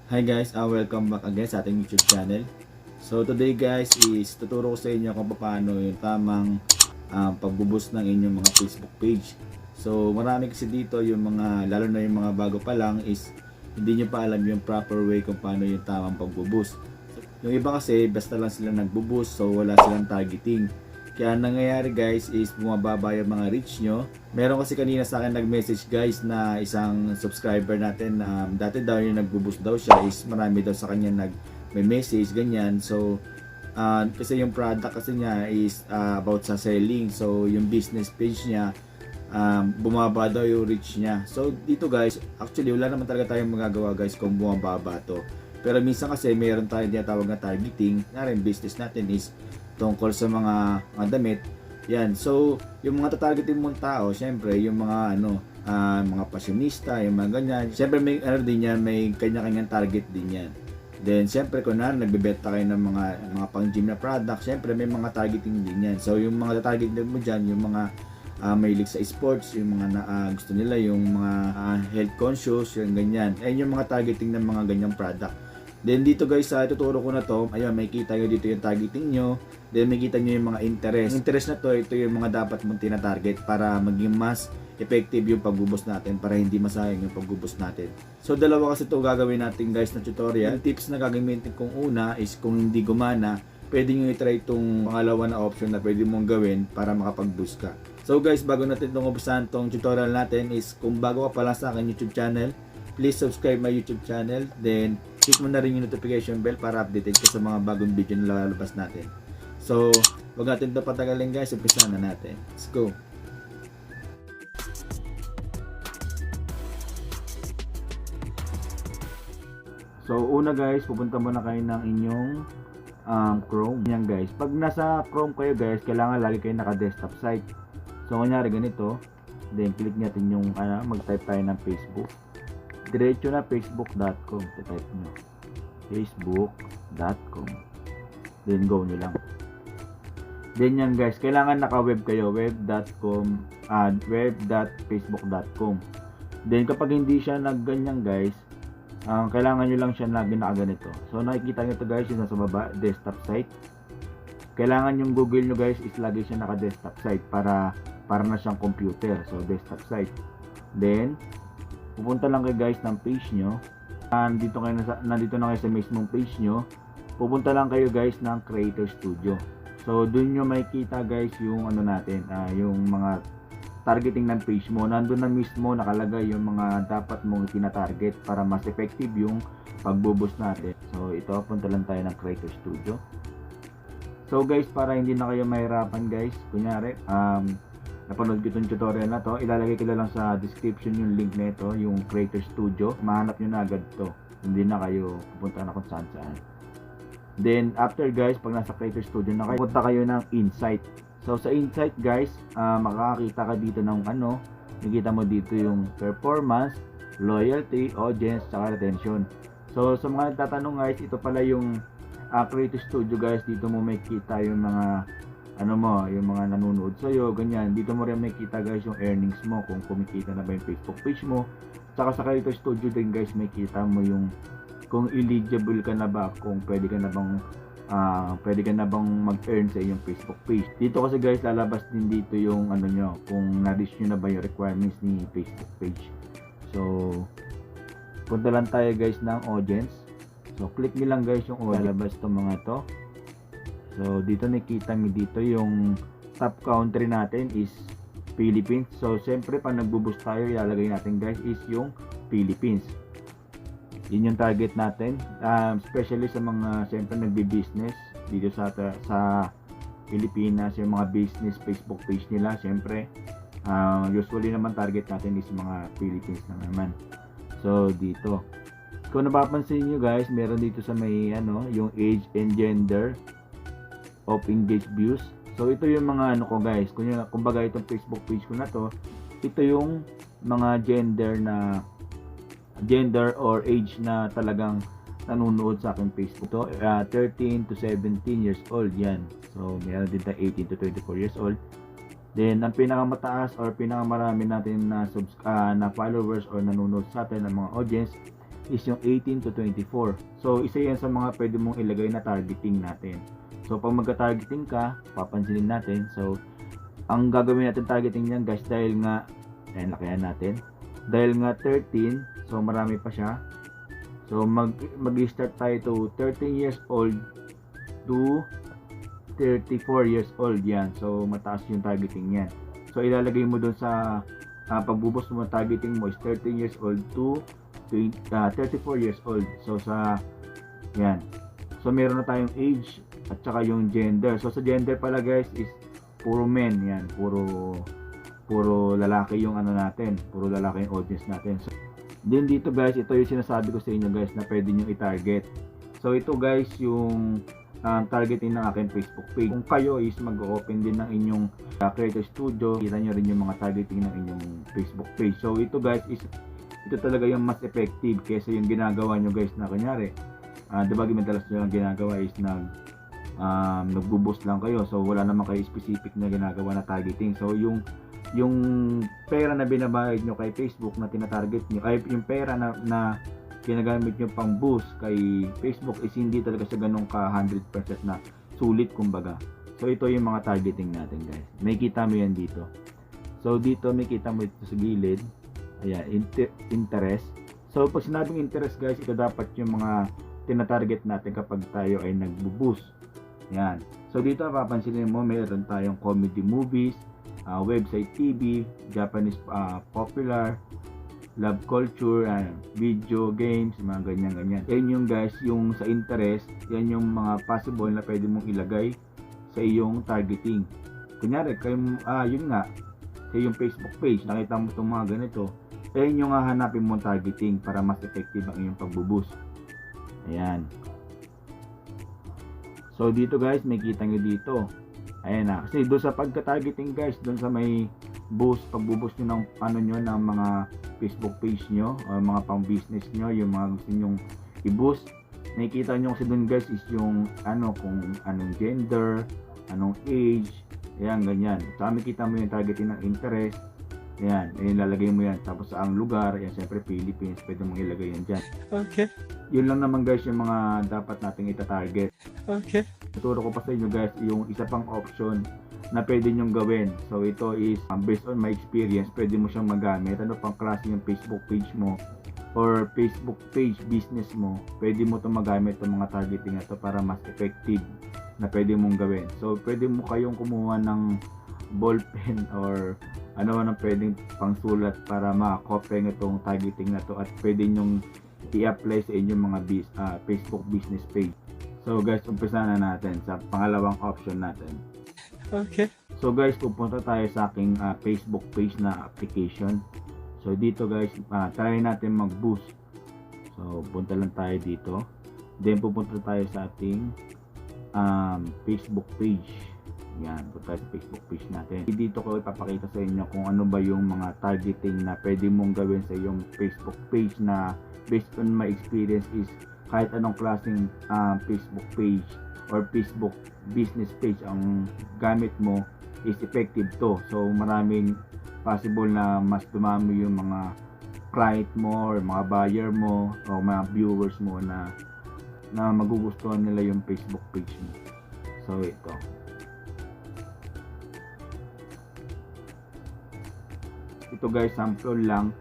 Hi guys, welcome back again sa ating YouTube channel. So today guys is tuturo ko sa inyo kung paano yung tamang pagbuboost ng inyong mga Facebook page. So marami kasi dito yung mga, lalo na yung mga bago pa lang is hindi nyo pa alam yung proper way kung paano yung tamang pagbuboost. Yung iba kasi basta lang sila nagbuboost, so wala silang targeting. Kaya nangyayari guys is bumababa yung mga reach nyo. Meron kasi kanina sa akin nag-message guys na isang subscriber natin na dati daw yung nag-boost daw siya is marami daw sa kanya may message ganyan. So kasi yung product kasi niya is about sa selling. So yung business page niya bumaba daw yung reach niya. So dito guys, actually wala naman talaga tayong magagawa guys kung bumababa to. Pero minsan kasi meron tayong tinatawag na targeting. Nga rin business natin is tungkol sa mga damit. Yan. So, yung mga tatargetin mong tao, syempre, yung mga mga pasyonista, yung mga ganyan. Syempre may din yan, may kanya-kanyang target din yan. Then, syempre, kung nagbebenta kayo ng mga pang-gym na product, syempre may mga targeting din yan. So, yung mga tatargetin mo dyan, yung mga mahilig sa sports, yung mga gusto nila, yung mga health conscious, yung ganyan. Ayun yung mga targeting ng mga ganyang product. Then dito guys, sa tuturo ko na to, ayun, may kita nyo dito yung targeting nyo. Then may kita nyo yung mga interest. Yung interest na to, ito yung mga dapat mong tina-target para maging mas effective yung pagbuboost natin, para hindi masayang yung pagbuboost natin. So dalawa kasi ito gagawin natin guys na tutorial. Yung tips na gagamitin kong una is kung hindi gumana, pwede nyo i-try itong pangalawa na option na pwede mong gawin para makapag-boost ka. So guys, bago natin itong umpisahan itong tutorial natin is kung bago ka pala sa akin YouTube channel, please subscribe my YouTube channel. Then click mo na rin yung notification bell para updated ka sa mga bagong video na lalabas natin. So, wag natin ito patagalin guys, umpisahan na natin. Let's go! So, una guys, pupunta muna kayo ng inyong Chrome. Yan guys, pag nasa Chrome kayo guys, kailangan lagi kayo naka-desktop site. So, kunyari ganito, then click natin yung mag-type tayo ng Facebook. Diretso na facebook.com, type nyo facebook.com, then go nyo lang. Then yan guys, kailangan naka-web kayo, web.com, web.facebook.com. Then kapag hindi siya nagganyan guys, kailangan nyo lang siya lagi nakaganito. So nakikita nyo to guys, yung nasa baba, desktop site. Kailangan yung Google nyo guys is lagi siya naka-desktop site para na siyang computer. So desktop site. Then pupunta lang kayo guys ng page nyo. Nandito na kayo sa mismong page nyo. Pupunta lang kayo guys ng Creator Studio. So dun nyo makikita guys yung natin, yung mga targeting ng page mo. Nandun na mismo nakalagay yung mga dapat mong tina-target para mas effective yung pagbuboost natin. So ito, punta lang tayo ng Creator Studio. So guys, para hindi na kayo mahirapan guys, kunyari napanood ko itong tutorial na to, ilalagay ko lang sa description yung link nito, yung Creator Studio. Mahanap nyo na agad to, hindi na kayo pupunta na kung saan. Then after guys, pag nasa Creator Studio na kayo, punta kayo ng Insight. So sa Insight guys, makakakita ka dito ng nakikita mo dito yung performance, loyalty, audience, saka retention. So sa mga nagtatanong guys, ito pala yung Creator Studio guys. Dito mo makikita yung mga yung mga nanonood sa'yo, ganyan. Dito mo rin makikita guys yung earnings mo, kung kumikita na ba yung Facebook page mo. Saka sa Creator Studio din guys, makikita mo yung kung eligible ka na ba, kung pwede ka na bang mag-earn sa iyong Facebook page. Dito kasi guys, lalabas din dito yung kung na-reach nyo na ba yung requirements ni Facebook page. So punta lang tayo guys ng audience. So click nyo lang guys yung lalabas itong mga to. So dito nakita nyo dito yung top country natin is Philippines. So siyempre pag nagbuboost tayo, ilalagay natin guys is yung Philippines. Yun yung target natin, especially sa mga siyempre nagbi-business dito sa Pilipinas, yung mga business Facebook page nila. Siyempre usually naman target natin is mga Philippines na naman. So dito, kung napapansin nyo guys, meron dito sa may yung age and gender of engaged views. So ito yung mga ko guys, kumbaga itong Facebook page ko na to, ito yung mga gender or age na talagang nanonood sa aking Facebook. Ito 13 to 17 years old yan. So meron din tayo 18 to 24 years old. Then, ang pinakamataas or pinakamarami natin na followers or nanonood sa atin ng mga audience is yung 18 to 24. So isa yan sa mga pwede mong ilagay na targeting natin. So pag magka-targeting ka, papansinin natin. So ang gagawin natin targeting niyan guys, dahil nga ayan, lakayan natin. Dahil nga 13, so marami pa siya. So mag-start tayo to 13 years old to 34 years old yan. So mataas yung targeting niyan. So ilalagay mo doon sa pagbubos mo, targeting mo is 13 years old to 34 years old. So sa yan. So meron na tayong age at saka yung gender. So sa gender pala guys is puro men yan, puro lalaki yung ano natin, puro lalaki yung audience natin. So din dito guys, ito yung sinasabi ko sa inyo guys na pwede nyo i-target. So ito guys yung targeting ng aking Facebook page. Kung kayo is mag-open din ng inyong Creator Studio, kita nyo rin yung mga targeting ng inyong Facebook page. So ito guys is ito talaga yung mas effective kaysa yung ginagawa nyo guys na kunyari diba madalas nyo lang ginagawa is nagbo-boost lang kayo, so wala naman kayo specific na ginagawa na targeting. So yung pera na binabayad nyo kay Facebook na tinatarget nyo, ay yung pera na ginagamit nyo pang boost kay Facebook is hindi talaga sa ganun ka 100% na sulit kumbaga. So ito yung mga targeting natin guys, may kita mo yan dito. So dito may kita mo ito sa gilid, ayan, interest. So pag sinabing interest guys, ito dapat yung mga tinatarget natin kapag tayo ay nagbo-boost. Yan. So dito papansinin mo meron tayong comedy movies, website TV, Japanese popular, love culture, video games, mga ganyan. Yan yung guys, yung sa interest, yan yung mga possible na pwede mong ilagay sa iyong targeting. Kunyari, yun nga, sa iyong Facebook page, nakita mo itong mga ganito, yan yung hahanapin mong targeting para mas effective ang iyong pagbuboost. Ayan. So dito guys, may kita nyo dito. Ayan na. Kasi doon sa pagka-targeting guys, doon sa may boost, pagbuboost nyo ng ng mga Facebook page nyo o mga pang business nyo, yung mga gusto nyong i-boost, nakikita nyo kasi doon guys is yung kung anong gender, anong age, ayan, ganyan. So makikita mo yung targeting ng interest. Ayan, ilalagay mo yan. Tapos sa ang lugar, yan syempre Philippines, pwede mong ilagay yan dyan. Okay. Yun lang naman guys yung mga dapat nating ita-target. Okay. Tuturo ko pa sa inyo guys yung isa pang option na pwede nyong gawin. So ito is based on my experience, pwede mo siyang magamit. Ano pang klase yung Facebook page mo or Facebook page business mo, pwede mo ito magamit itong mga targeting na ito para mas effective na pwede mong gawin. So pwede mo kayong kumuha ng ballpen or ano man ang pwedeng pangsulat para makakopya itong targeting na to at pwede nyong i-apply sa inyong mga Facebook business page. So guys, umpisa na natin sa pangalawang option natin. Okay. So guys, pupunta tayo sa aking Facebook page na application. So dito guys, try natin mag-boost. So punta lang tayo dito. Then pupunta tayo sa ating Facebook page. Yan, punta tayo sa Facebook page natin. Dito ko ipapakita sa inyo kung ano ba yung mga targeting na pwede mong gawin sa iyong Facebook page na based on my experience is kahit anong klaseng Facebook page or Facebook business page ang gamit mo is effective to. So maraming possible na mas dumami yung mga client mo or mga buyer mo o mga viewers mo na magugustuhan nila yung Facebook page mo. So ito. Ito guys, sample lang.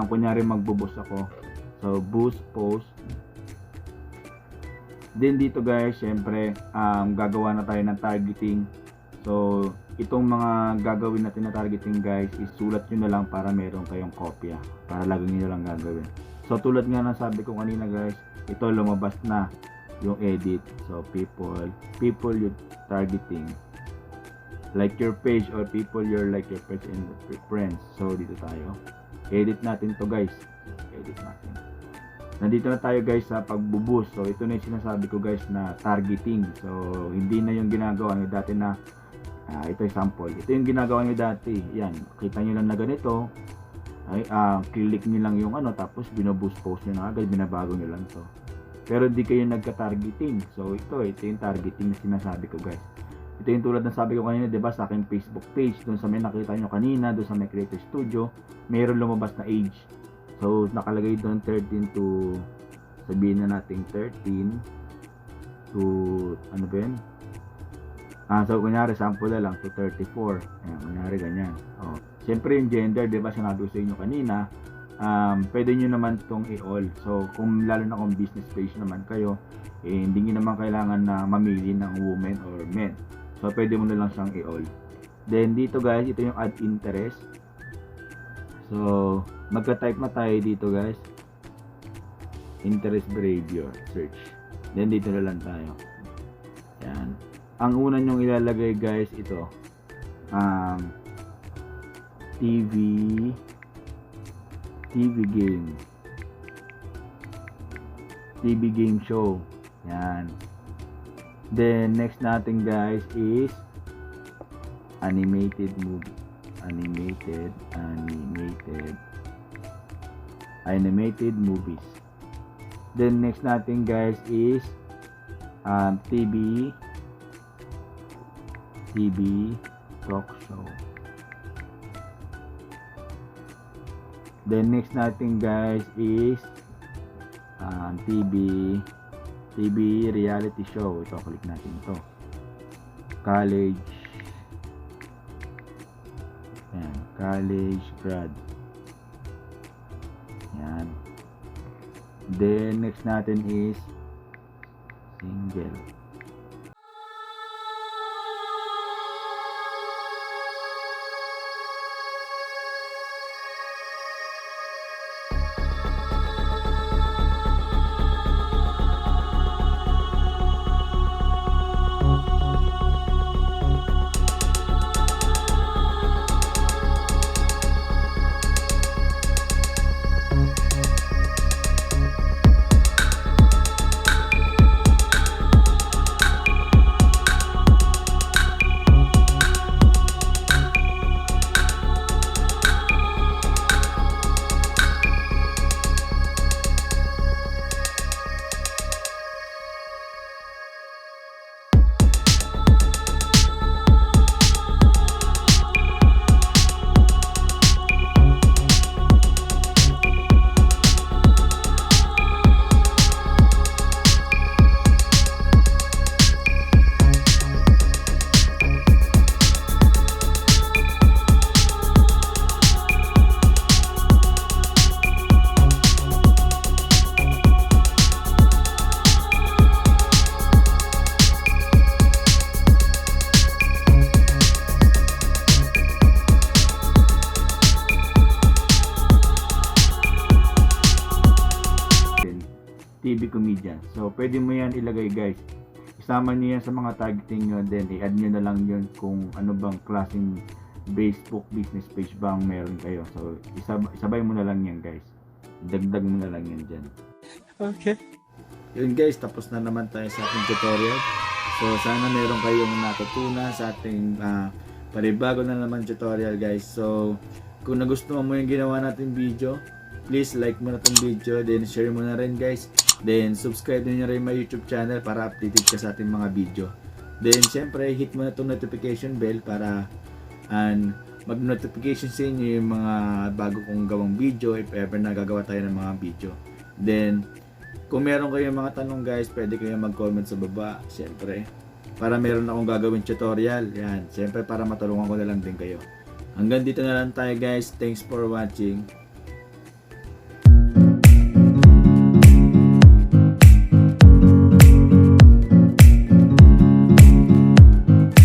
Kunyari magbo-boost ako. So boost post. Then dito guys, syempre gagawa na tayo ng targeting. So itong mga gagawin natin na targeting guys, isulat nyo na lang para meron kayong kopya. Para lagi nyo lang gagawin. So tulad nga ng sabi ko kanina guys, ito lumabas na yung edit. So people you targeting. Like your page or people you're like your page and friends. So dito tayo. Edit natin to guys. Edit natin. Nandito na tayo guys sa pagbo-boost. So ito na yung sinasabi ko guys na targeting. So hindi na yung ginagawa nyo dati na ito yung sample. Ito yung ginagawa nyo dati. Yan. Kita nyo lang na ganito. Ay, click nyo lang yung tapos binoboost post nyo na agad. Binabago nyo lang to. Pero hindi kayo nagka-targeting. So ito yung targeting na sinasabi ko guys. Ito yung tulad ng sabi ko kanina, diba, sa aking Facebook page, doon sa may nakita nyo kanina, doon sa may Creator Studio, mayroon lumabas na age. So nakalagay doon 13 to, sabihin na natin 13 to ano ba yun? So kunyari sample na lang to 34. Ayan, kunyari ganyan. Siyempre yung gender, di ba sinabi ko sa inyo kanina, pwede nyo naman itong i-all. So kung lalo na kung business page naman kayo, hindi nyo naman kailangan na mamili ng women or men. So pwede mo na lang siyang i-all. Then dito guys, ito yung add interest. So magka-type na tayo dito guys, interest behavior search. Then dito na lang tayo. Yan. Ang una nyong ilalagay guys, ito TV game show. Yan. Then next natin guys is animated movie. Animated movies. Then next natin guys is TV talk show. Then next natin guys is TV reality show. Ito, click natin ito. College grad. Yan. Then next natin is single. TV comedian. So, pwede mo yan ilagay guys. Isama nyo yan sa mga targeting nyo, then i-add nyo na lang yun kung ano bang klaseng Facebook business page bang meron kayo. So, isabay mo na lang yan guys. Dagdag mo na lang yan dyan. Okay. Yun guys, tapos na naman tayo sa ating tutorial. So, sana meron kayong natutunan sa ating panibago na naman tutorial guys. So, kung nagustuhan mo yung ginawa natin video, please like mo na itong video, then share mo na rin guys. Then subscribe nyo rin my YouTube channel para updated ka sa ating mga video. Then syempre hit mo na itong notification bell para mag-notification sa inyo yung mga bago kong gawang video if ever nagagawa tayo ng mga video. Then kung meron kayong mga tanong guys, pwede kayo mag-comment sa baba. Syempre para meron akong gagawin tutorial. Yan, syempre para matulungan ko na lang din kayo. Hanggang dito na lang tayo guys. Thanks for watching.